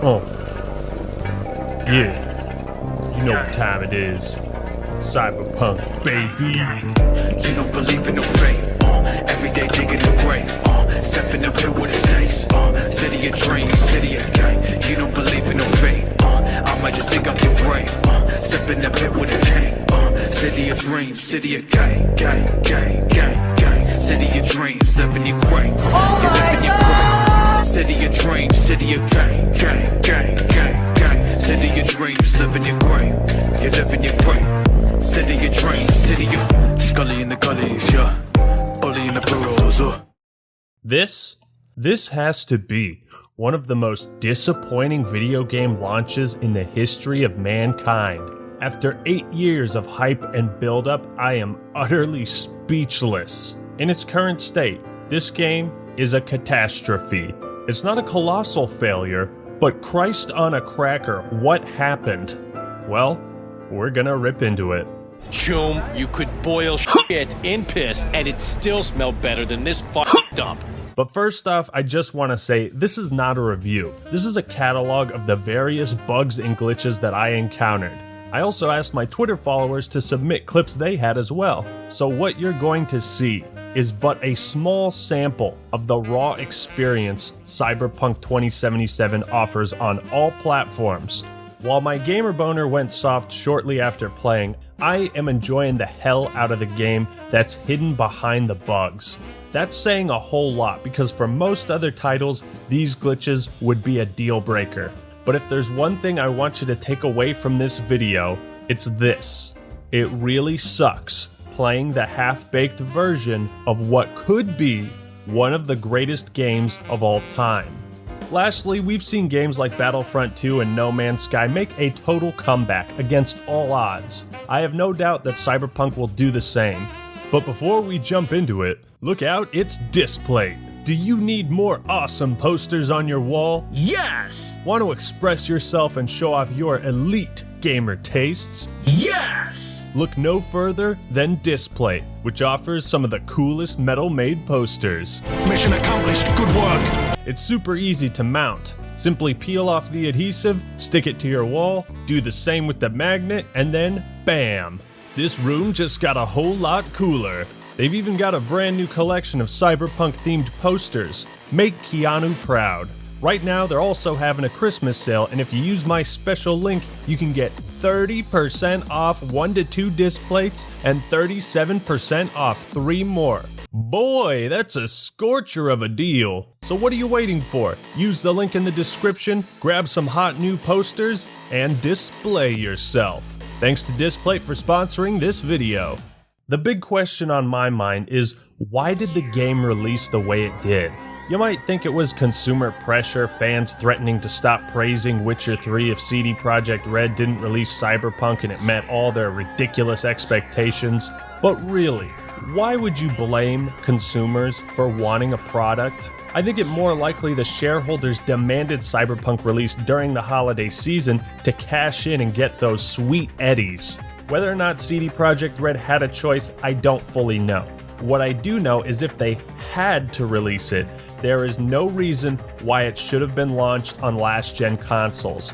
Oh. Yeah. You know what time it is. Cyberpunk, baby. You don't believe in no fate. Every day digging the grave. Step in the pit with the snakes. City of dreams, city of gang. You don't believe in no fate. I might just dig up your grave. Step in the pit with a gang. City of dreams, city of gang, gang, gang, gang, gang. City of dreams, live in your grave. You live in your grave. City of dreams, city of gang, gang, gang, gang, gang. City of dreams, live in your grave. You live in your grave. City of dreams, city of Scully in the gullies, yeah. Bully in the burrows, This has to be one of the most disappointing video game launches in the history of mankind. After 8 years of hype and build-up, I am utterly speechless. In its current state, this game is a catastrophe. It's not a colossal failure, but Christ on a cracker, what happened? Well, we're gonna rip into it. Choom, you could boil shit in piss and it still smelled better than this fucking dump. But first off, I just want to say, this is not a review. This is a catalog of the various bugs and glitches that I encountered. I also asked my Twitter followers to submit clips they had as well. So what you're going to see is but a small sample of the raw experience Cyberpunk 2077 offers on all platforms. While my gamer boner went soft shortly after playing, I am enjoying the hell out of the game that's hidden behind the bugs. That's saying a whole lot because for most other titles, these glitches would be a deal breaker. But if there's one thing I want you to take away from this video, it's this. It really sucks playing the half-baked version of what could be one of the greatest games of all time. Lastly, we've seen games like Battlefront 2 and No Man's Sky make a total comeback against all odds. I have no doubt that Cyberpunk will do the same. But before we jump into it, look out, it's Displate. Do you need more awesome posters on your wall? Yes! Want to express yourself and show off your elite gamer tastes? Yes! Look no further than Displate, which offers some of the coolest metal-made posters. Mission accomplished, good work! It's super easy to mount. Simply peel off the adhesive, stick it to your wall, do the same with the magnet, and then bam! This room just got a whole lot cooler. They've even got a brand new collection of Cyberpunk themed posters. Make Keanu proud. Right now, they're also having a Christmas sale, and if you use my special link, you can get 30% off 1 to 2 Displates and 37% off 3 more. Boy, that's a scorcher of a deal. So what are you waiting for? Use the link in the description, grab some hot new posters, and display yourself. Thanks to Displate for sponsoring this video. The big question on my mind is, why did the game release the way it did? You might think it was consumer pressure, fans threatening to stop praising Witcher 3 if CD Projekt Red didn't release Cyberpunk and it met all their ridiculous expectations. But really, why would you blame consumers for wanting a product? I think it more likely the shareholders demanded Cyberpunk release during the holiday season to cash in and get those sweet eddies. Whether or not CD Projekt Red had a choice, I don't fully know. What I do know is if they had to release it, there is no reason why it should have been launched on last-gen consoles.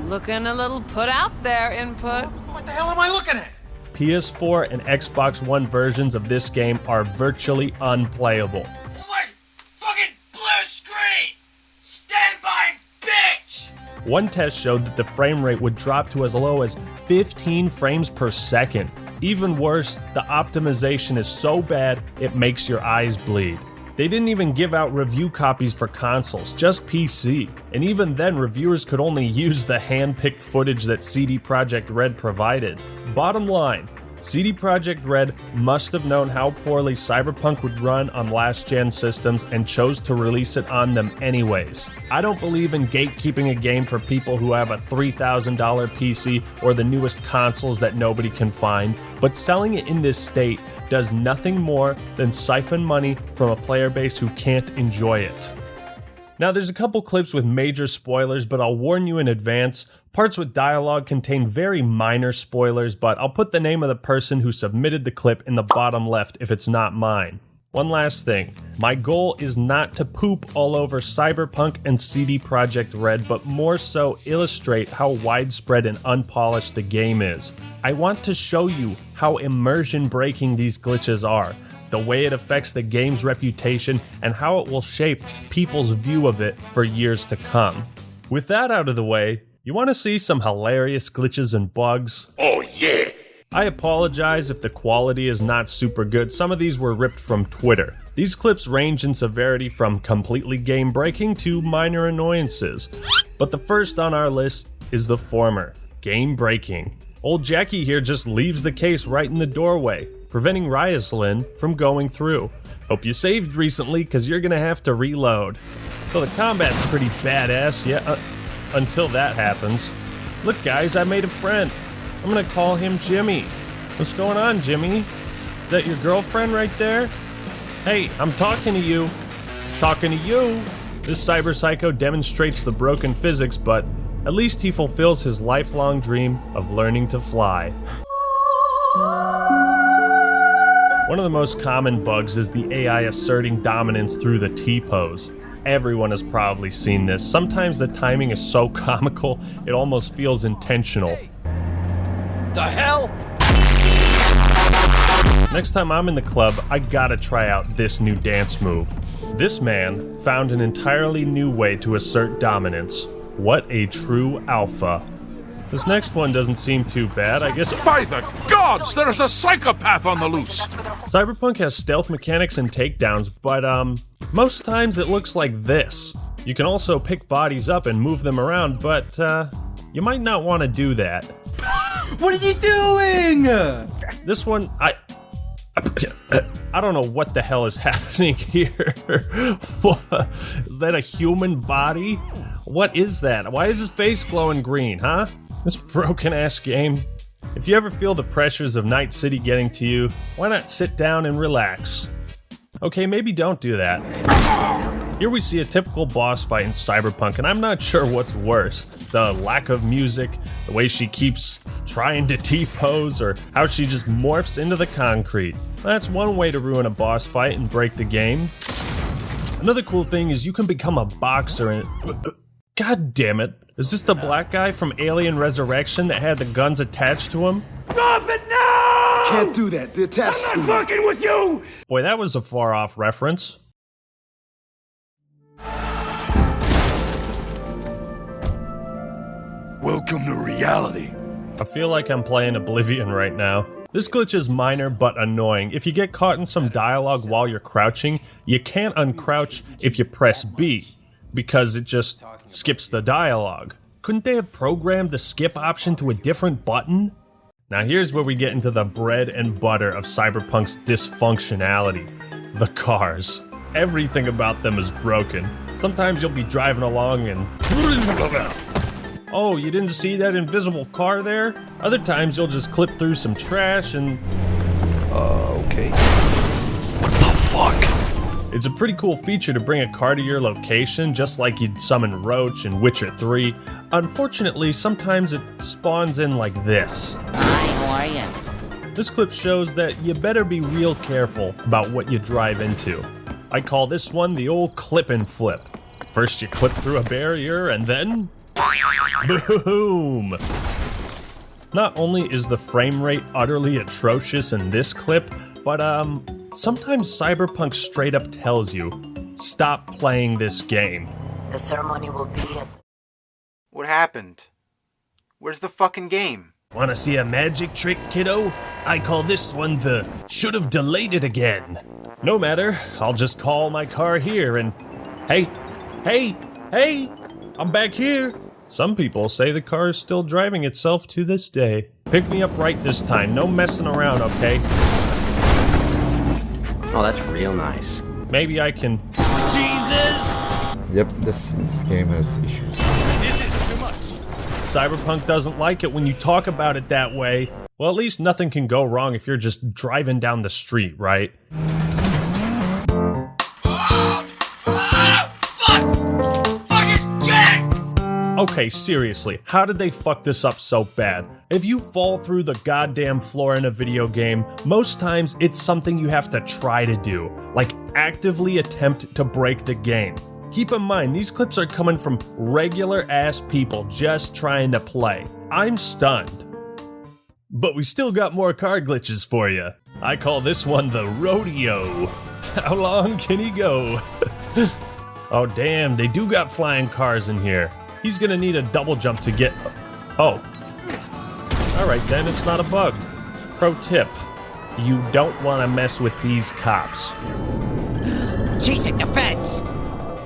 Looking a little put out there, Input. What the hell am I looking at? PS4 and Xbox One versions of this game are virtually unplayable. Oh my fucking blue screen! Stand by, bitch! One test showed that the frame rate would drop to as low as 15 frames per second. Even worse, the optimization is so bad it makes your eyes bleed. They didn't even give out review copies for consoles, just PC. And even then, reviewers could only use the hand-picked footage that CD Projekt Red provided. Bottom line, CD Projekt Red must have known how poorly Cyberpunk would run on last-gen systems and chose to release it on them anyways. I don't believe in gatekeeping a game for people who have a $3,000 PC or the newest consoles that nobody can find, but selling it in this state does nothing more than siphon money from a player base who can't enjoy it. Now, there's a couple clips with major spoilers, but I'll warn you in advance. Parts with dialogue contain very minor spoilers, but I'll put the name of the person who submitted the clip in the bottom left if it's not mine. One last thing. My goal is not to poop all over Cyberpunk and CD Projekt Red, but more so illustrate how widespread and unpolished the game is. I want to show you how immersion breaking these glitches are, the way it affects the game's reputation, and how it will shape people's view of it for years to come. With that out of the way, you want to see some hilarious glitches and bugs? Oh yeah! I apologize if the quality is not super good. Some of these were ripped from Twitter. These clips range in severity from completely game-breaking to minor annoyances. But the first on our list is the former, game-breaking. Old Jackie here just leaves the case right in the doorway, preventing Ryoslyn from going through. Hope you saved recently, cause you're gonna have to reload. So the combat's pretty badass, yeah, until that happens. Look guys, I made a friend. I'm gonna call him Jimmy. What's going on, Jimmy? Is that your girlfriend right there? Hey, I'm talking to you. Talking to you. This cyber psycho demonstrates the broken physics, but at least he fulfills his lifelong dream of learning to fly. One of the most common bugs is the AI asserting dominance through the T-pose. Everyone has probably seen this. Sometimes the timing is so comical, it almost feels intentional. The hell? Next time I'm in the club, I gotta try out this new dance move. This man found an entirely new way to assert dominance. What a true alpha. This next one doesn't seem too bad, I guess. By the gods, there is a psychopath on the loose! Cyberpunk has stealth mechanics and takedowns, but most times it looks like this. You can also pick bodies up and move them around, but you might not want to do that. What are you doing? This one, I don't know what the hell is happening here. Is that a human body? What is that? Why is his face glowing green, huh? This broken ass game. If you ever feel the pressures of Night City getting to you, why not sit down and relax? Okay, maybe don't do that. Here we see a typical boss fight in Cyberpunk, and I'm not sure what's worse. The lack of music, the way she keeps trying to T-pose, or how she just morphs into the concrete. That's one way to ruin a boss fight and break the game. Another cool thing is you can become a boxer and... God damn it. Is this the black guy from Alien Resurrection that had the guns attached to him? Stop it now! Can't do that. They're attached to me. I'm not fucking with you! Boy, that was a far-off reference. Welcome to reality. I feel like I'm playing Oblivion right now. This glitch is minor but annoying. If you get caught in some dialogue while you're crouching, you can't uncrouch if you press B, because it just skips the dialogue. Couldn't they have programmed the skip option to a different button? Now here's where we get into the bread and butter of Cyberpunk's dysfunctionality. The cars. Everything about them is broken. Sometimes you'll be driving along and... Oh, you didn't see that invisible car there? Other times you'll just clip through some trash and... Okay. What the fuck? It's a pretty cool feature to bring a car to your location, just like you'd summon Roach in Witcher 3. Unfortunately, sometimes it spawns in like this. Hi, how are you? This clip shows that you better be real careful about what you drive into. I call this one the old clip and flip. First you clip through a barrier and then... boom! Not only is the frame rate utterly atrocious in this clip, but sometimes Cyberpunk straight up tells you, stop playing this game. The ceremony will be at... What happened? Where's the fucking game? Wanna see a magic trick, kiddo? I call this one the should've delayed it again. No matter, I'll just call my car here and... Hey! I'm back here! Some people say the car is still driving itself to this day. Pick me up right this time, no messing around, okay? Oh, that's real nice. Maybe I can... Jesus! Yep, this game has issues. This is too much. Cyberpunk doesn't like it when you talk about it that way. Well, at least nothing can go wrong if you're just driving down the street, right? Okay, seriously, how did they fuck this up so bad? If you fall through the goddamn floor in a video game, most times it's something you have to try to do, like actively attempt to break the game. Keep in mind, these clips are coming from regular ass people just trying to play. I'm stunned. But we still got more car glitches for you. I call this one the rodeo. How long can he go? Oh damn, they do got flying cars in here. He's gonna need a double jump to get... Oh. Alright then, it's not a bug. Pro tip. You don't want to mess with these cops. Cheese at the fence!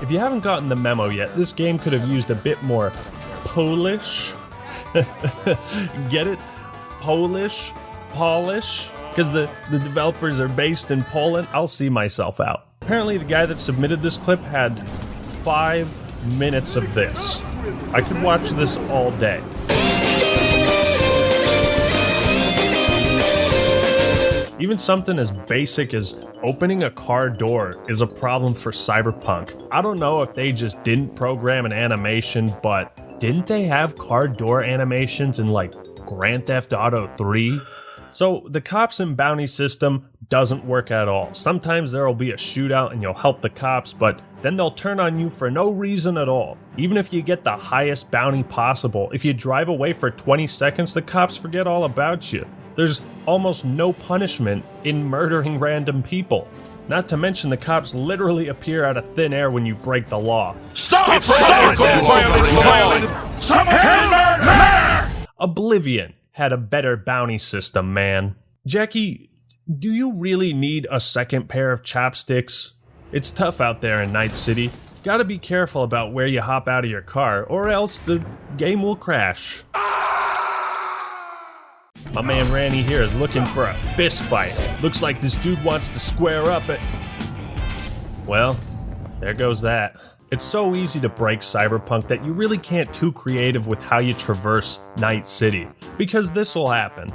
If you haven't gotten the memo yet, this game could have used a bit more Polish. Get it? Polish? Because the developers are based in Poland. I'll see myself out. Apparently the guy that submitted this clip had 5 minutes of this. I could watch this all day. Even something as basic as opening a car door is a problem for Cyberpunk. I don't know if they just didn't program an animation, but didn't they have car door animations in like Grand Theft Auto 3? So the cops and bounty system doesn't work at all. Sometimes there will be a shootout and you'll help the cops, but then they'll turn on you for no reason at all. Even if you get the highest bounty possible, if you drive away for 20 seconds, the cops forget all about you. There's almost no punishment in murdering random people. Not to mention the cops literally appear out of thin air when you break the law. Stop! Oblivion had a better bounty system, man. Jackie, do you really need a second pair of chopsticks? It's tough out there in Night City. Gotta be careful about where you hop out of your car, or else the game will crash. My man Randy here is looking for a fist fight. Looks like this dude wants to square up at... Well, there goes that. It's so easy to break Cyberpunk that you really can't too creative with how you traverse Night City, because this will happen.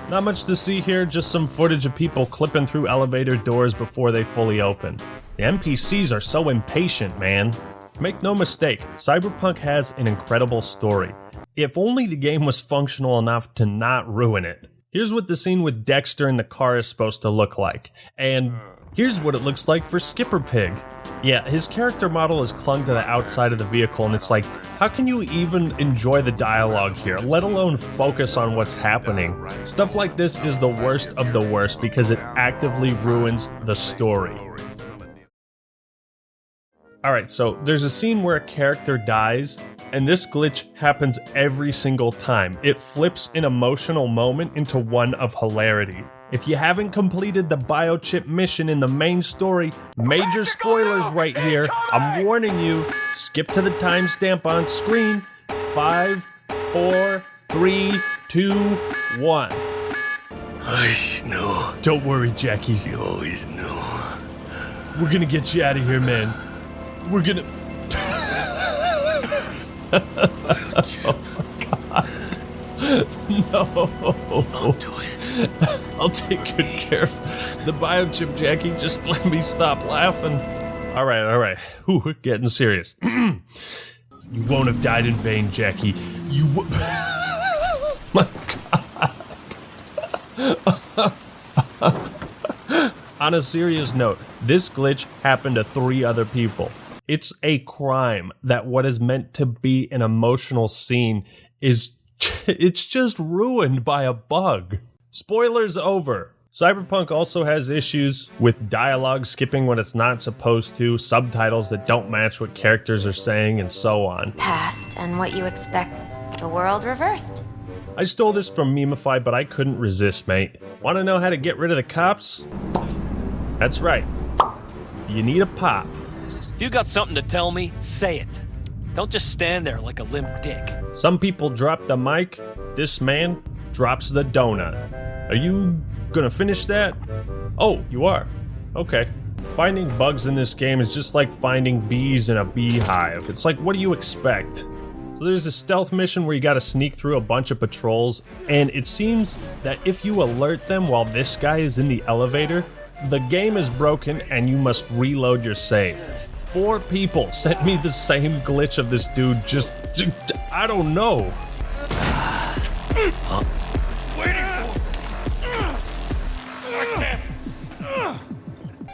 Not much to see here, just some footage of people clipping through elevator doors before they fully open. The NPCs are so impatient, man. Make no mistake, Cyberpunk has an incredible story. If only the game was functional enough to not ruin it. Here's what the scene with Dexter in the car is supposed to look like. And here's what it looks like for Skipper Pig. Yeah, his character model is clung to the outside of the vehicle, and it's like, how can you even enjoy the dialogue here, let alone focus on what's happening? Stuff like this is the worst of the worst because it actively ruins the story. Alright, so there's a scene where a character dies, and this glitch happens every single time. It flips an emotional moment into one of hilarity. If you haven't completed the biochip mission in the main story, major spoilers right here. I'm warning you. Skip to the timestamp on screen. 5, 4, 3, 2, 1. I know. Don't worry, Jackie. You always know. We're gonna get you out of here, man. We're gonna... Oh my god. No. I'll do it. I'll take good care of the biochip, Jackie. Just let me stop laughing. Alright. Ooh, we're getting serious. You won't have died in vain, Jackie. You my god. On a serious note, this glitch happened to 3 other people. It's a crime that what is meant to be an emotional scene is it's just ruined by a bug. Spoilers over. Cyberpunk also has issues with dialogue skipping when it's not supposed to, subtitles that don't match what characters are saying, and so on. Past and what you expect, the world reversed. I stole this from Memify, but I couldn't resist, mate. Want to know how to get rid of the cops? That's right. You need a pop. If you got something to tell me, say it. Don't just stand there like a limp dick. Some people drop the mic. This man drops the donut. Are you gonna finish that? Oh, you are. Okay. Finding bugs in this game is just like finding bees in a beehive. It's like, what do you expect? So there's a stealth mission where you gotta sneak through a bunch of patrols, and it seems that if you alert them while this guy is in the elevator, The game is broken and you must reload your save. 4 people sent me the same glitch of this dude just, I don't know.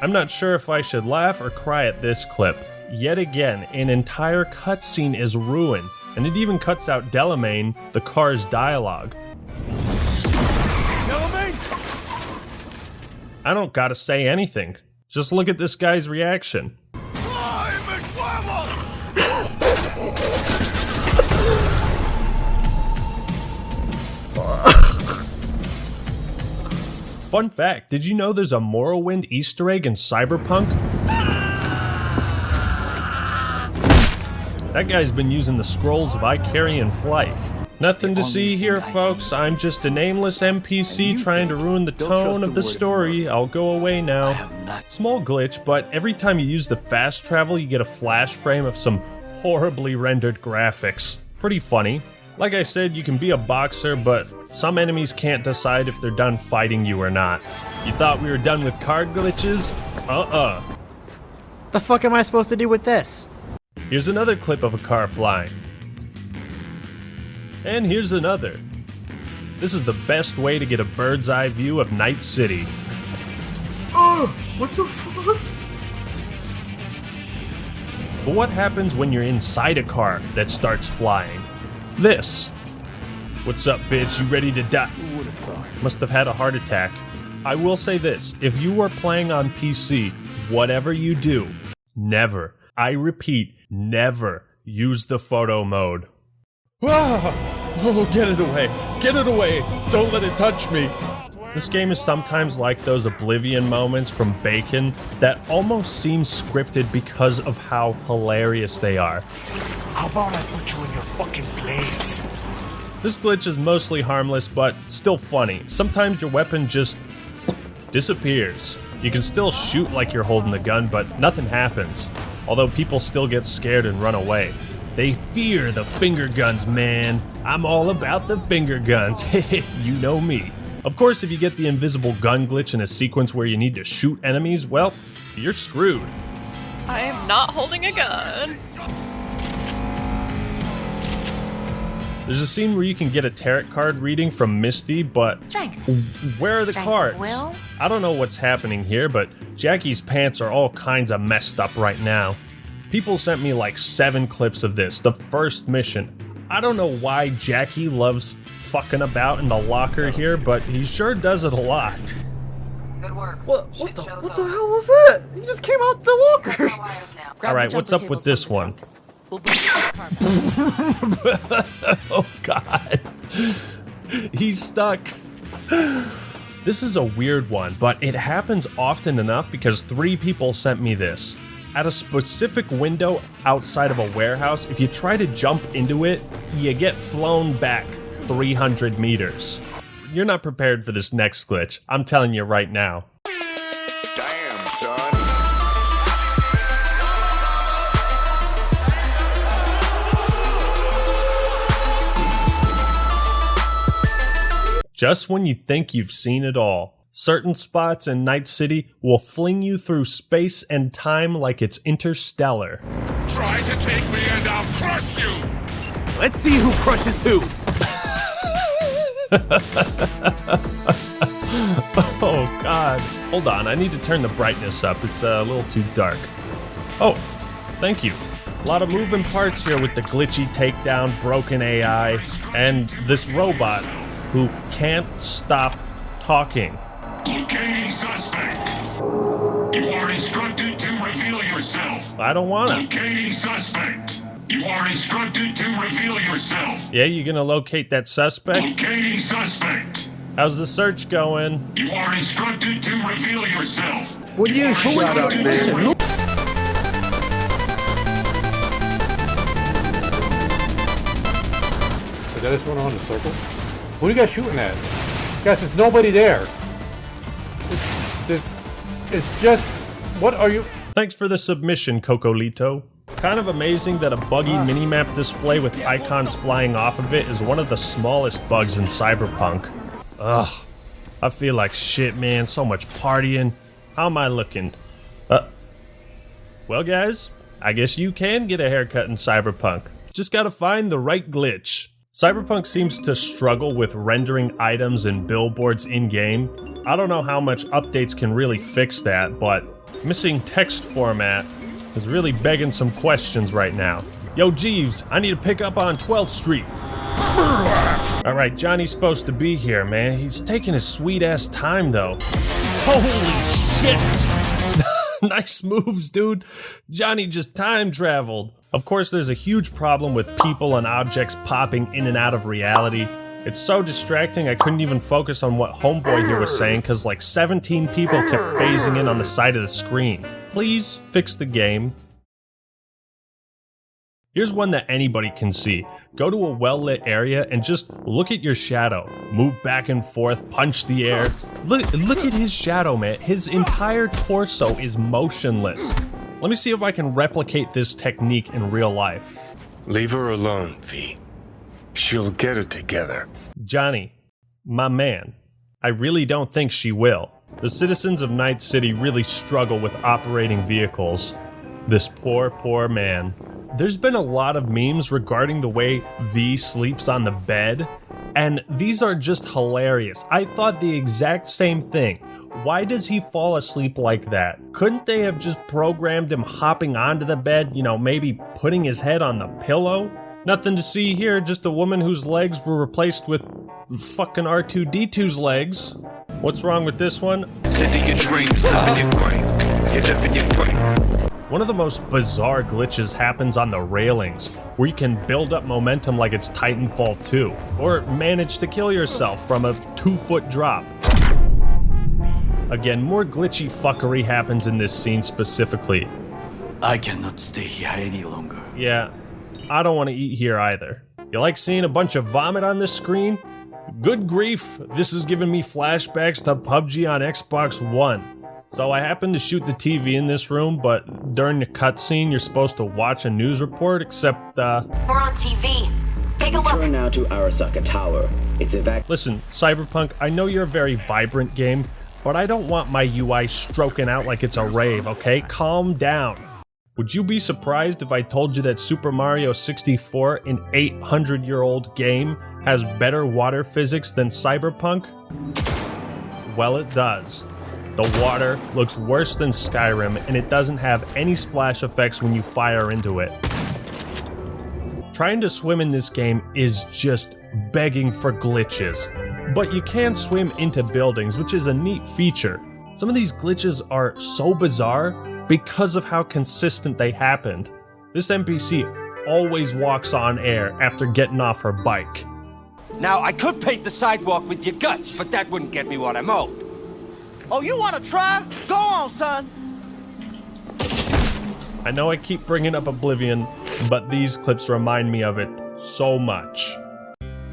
I'm not sure if I should laugh or cry at this clip. Yet again, an entire cutscene is ruined, and it even cuts out Delamain, the car's dialogue. Delamain! I don't gotta say anything. Just look at this guy's reaction. Fun fact, did you know there's a Morrowind Easter egg in Cyberpunk? That guy's been using the scrolls of Icarian flight. Nothing to see here, folks. I'm just a nameless NPC trying to ruin the tone of the story. I'll go away now. Small glitch, but every time you use the fast travel, you get a flash frame of some horribly rendered graphics. Pretty funny. Like I said, you can be a boxer, but some enemies can't decide if they're done fighting you or not. You thought we were done with card glitches? The fuck am I supposed to do with this? Here's another clip of a car flying. And here's another. This is the best way to get a bird's eye view of Night City. Oh, what the fuck? But what happens when you're inside a car that starts flying? This. What's up, bitch? You ready to die? Who would have thought? Must have had a heart attack. I will say this, if you are playing on PC, whatever you do, never, I repeat, never use the photo mode. Oh, get it away. Get it away. Don't let it touch me. This game is sometimes like those Oblivion moments from Bacon that almost seem scripted because of how hilarious they are. How about I put you in your fucking place? This glitch is mostly harmless, but still funny. Sometimes your weapon just disappears. You can still shoot like you're holding the gun, but nothing happens. Although people still get scared and run away. They fear the finger guns, man. I'm all about the finger guns. You know me. Of course, if you get the invisible gun glitch in a sequence where you need to shoot enemies, well, you're screwed. I am not holding a gun. There's a scene where you can get a tarot card reading from Misty, but Strength. where are the Strength cards? of will? I don't know what's happening here, but Jackie's pants are all kinds of messed up right now. People sent me like 7 clips of this, the first mission. I don't know why Jackie loves fucking about in the locker here, but he sure does it a lot. Good work. What the hell was that? You just came out the locker. Alright, what's up with this one? Oh god. He's stuck. This is a weird one, but it happens often enough because 3 people sent me this. At a specific window outside of a warehouse, if you try to jump into it, you get flown back 300 meters. You're not prepared for this next glitch, I'm telling you right now. Damn, son. Just when you think you've seen it all, certain spots in Night City will fling you through space and time like it's interstellar. Try to take me and I'll crush you! Let's see who crushes who. Oh god. Hold on, I need to turn the brightness up. It's a little too dark. Oh, thank you. A lot of moving parts here with the glitchy takedown, broken AI, and this robot who can't stop talking. Locating suspect. You are instructed to reveal yourself. I don't wanna. Locating suspect. You are instructed to reveal yourself. Yeah, you gonna locate that suspect? Locating suspect. How's the search going? You are instructed to reveal yourself. Would you shut up, man? Is that just went on in a circle? What are you guys shooting at? Guys, there's nobody there. It's just... What are you... Thanks for the submission, Cocolito. Kind of amazing that a buggy minimap display with icons flying off of it is one of the smallest bugs in Cyberpunk. Ugh. I feel like shit, man. So much partying. How am I looking? Well guys, I guess you can get a haircut in Cyberpunk. Just gotta find the right glitch. Cyberpunk seems to struggle with rendering items and billboards in-game. I don't know how much updates can really fix that, but missing text format is really begging some questions right now. Yo Jeeves, I need to pick up on 12th Street. Alright, Johnny's supposed to be here, man. He's taking his sweet-ass time, though. Holy shit! Nice moves, dude. Johnny just time traveled. Of course, there's a huge problem with people and objects popping in and out of reality. It's so distracting I couldn't even focus on what Homeboy here was saying because like 17 people kept phasing in on the side of the screen. Please fix the game. Here's one that anybody can see. Go to a well-lit area and just look at your shadow. Move back and forth, punch the air. Look at his shadow, man. His entire torso is motionless. Let me see if I can replicate this technique in real life. Leave her alone, V. She'll get it together. Johnny, my man, I really don't think she will. The citizens of Night City really struggle with operating vehicles. This poor, poor man. There's been a lot of memes regarding the way V sleeps on the bed, and these are just hilarious. I thought the exact same thing. Why does he fall asleep like that? Couldn't they have just programmed him hopping onto the bed, you know, maybe putting his head on the pillow? Nothing to see here, just a woman whose legs were replaced with fucking R2-D2's legs. What's wrong with this one? One of the most bizarre glitches happens on the railings, where you can build up momentum like it's Titanfall 2, or manage to kill yourself from a 2-foot drop. Again, more glitchy fuckery happens in this scene specifically. I cannot stay here any longer. Yeah, I don't want to eat here either. You like seeing a bunch of vomit on this screen? Good grief, this is giving me flashbacks to PUBG on Xbox One. So I happened to shoot the TV in this room, but during the cutscene you're supposed to watch a news report, except We're on TV. Take a look. Turn now to Arasaka Tower. It's Listen, Cyberpunk, I know you're a very vibrant game, but I don't want my UI stroking out like it's a rave, okay? Calm down. Would you be surprised if I told you that Super Mario 64, an 800-year-old game, has better water physics than Cyberpunk? Well, it does. The water looks worse than Skyrim, and it doesn't have any splash effects when you fire into it. Trying to swim in this game is just begging for glitches. But you can swim into buildings, which is a neat feature. Some of these glitches are so bizarre because of how consistent they happened. This NPC always walks on air after getting off her bike. Now, I could paint the sidewalk with your guts, but that wouldn't get me what I'm owed. Oh, you want to try? Go on, son. I know I keep bringing up Oblivion, but these clips remind me of it so much.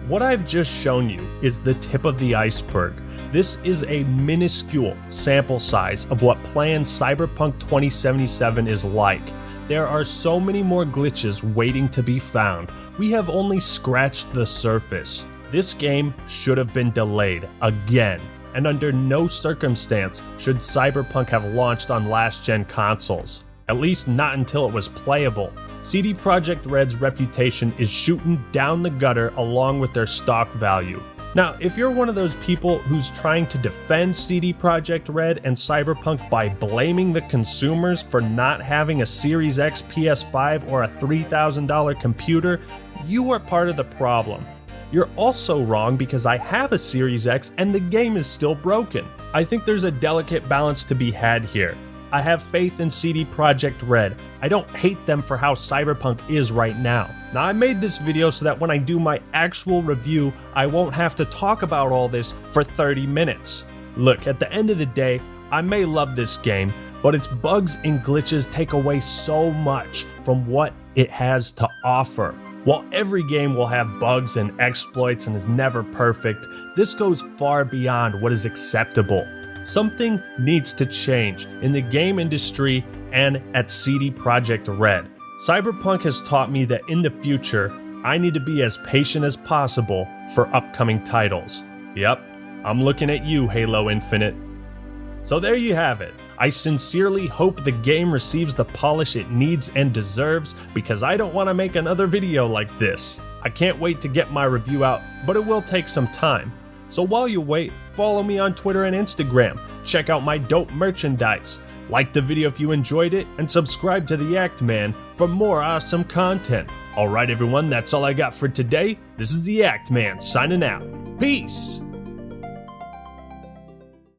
What I've just shown you is the tip of the iceberg. This is a minuscule sample size of what planned Cyberpunk 2077 is like. There are so many more glitches waiting to be found. We have only scratched the surface. This game should have been delayed again. And under no circumstance should Cyberpunk have launched on last-gen consoles. At least not until it was playable. CD Projekt Red's reputation is shooting down the gutter along with their stock value. Now, if you're one of those people who's trying to defend CD Projekt Red and Cyberpunk by blaming the consumers for not having a Series X PS5 or a $3,000 computer, you are part of the problem. You're also wrong because I have a Series X and the game is still broken. I think there's a delicate balance to be had here. I have faith in CD Projekt Red. I don't hate them for how Cyberpunk is right now. Now, I made this video so that when I do my actual review, I won't have to talk about all this for 30 minutes. Look, at the end of the day, I may love this game, but its bugs and glitches take away so much from what it has to offer. While every game will have bugs and exploits and is never perfect, this goes far beyond what is acceptable. Something needs to change in the game industry and at CD Projekt Red. Cyberpunk has taught me that in the future, I need to be as patient as possible for upcoming titles. Yep, I'm looking at you, Halo Infinite. So there you have it. I sincerely hope the game receives the polish it needs and deserves, because I don't want to make another video like this. I can't wait to get my review out, but it will take some time. So while you wait, follow me on Twitter and Instagram, check out my dope merchandise, like the video if you enjoyed it, and subscribe to The Act Man for more awesome content. Alright everyone, that's all I got for today. This is The Act Man signing out. Peace!